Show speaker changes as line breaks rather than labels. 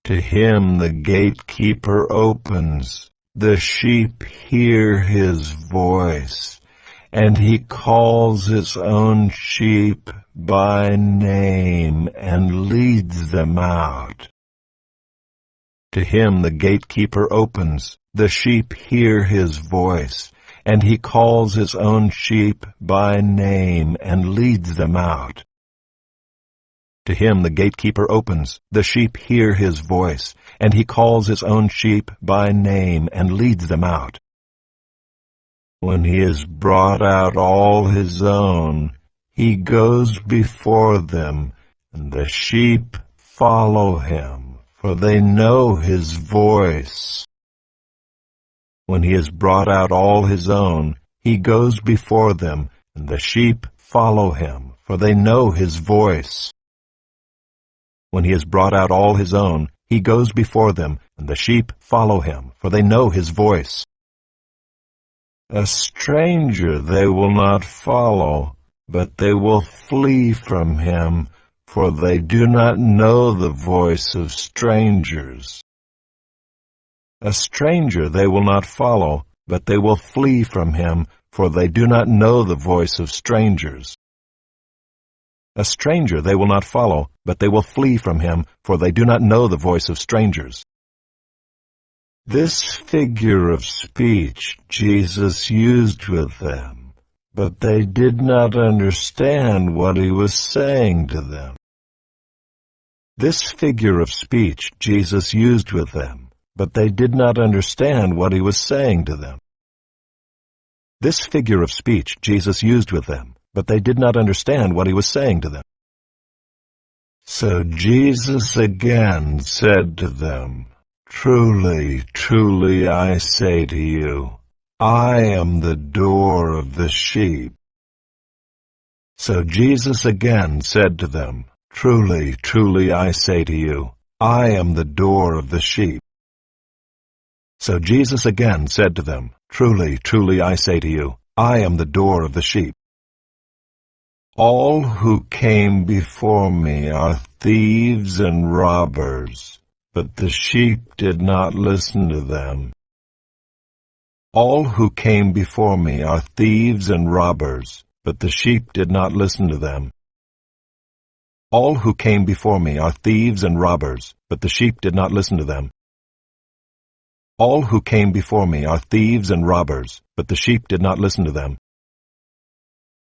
To him the gatekeeper opens. The sheep hear his voice, and he calls his own sheep by name and leads them out. To him the gatekeeper opens. The sheep hear his voice, and he calls his own sheep by name and leads them out. To him the gatekeeper opens. The sheep hear his voice, and he calls his own sheep by name and leads them out. When he has brought out all his own, he goes before them, and the sheep follow him, for they know his voice. When he has brought out all his own, he goes before them, and the sheep follow him, for they know his voice. When he has brought out all his own, he goes before them, and the sheep follow him, for they know his voice. A stranger they will not follow, but they will flee from him, for they do not know the voice of strangers. A stranger they will not follow, but they will flee from him, for they do not know the voice of strangers. A stranger they will not follow, but they will flee from him, for they do not know the voice of strangers. This figure of speech Jesus used with them, but they did not understand what he was saying to them. This figure of speech Jesus used with them, but they did not understand what he was saying to them. This figure of speech Jesus used with them, but they did not understand what he was saying to them. So Jesus again said to them, Truly, truly, I say to you, I am the door of the sheep. So Jesus again said to them, Truly, truly, I say to you, I am the door of the sheep. So Jesus again said to them, Truly, truly, I say to you, I am the door of the sheep. All who came before me are thieves and robbers, but the sheep did not listen to them. All who came before me are thieves and robbers, but the sheep did not listen to them. All who came before me are thieves and robbers, but the sheep did not listen to them. All who came before me are thieves and robbers, but the sheep did not listen to them.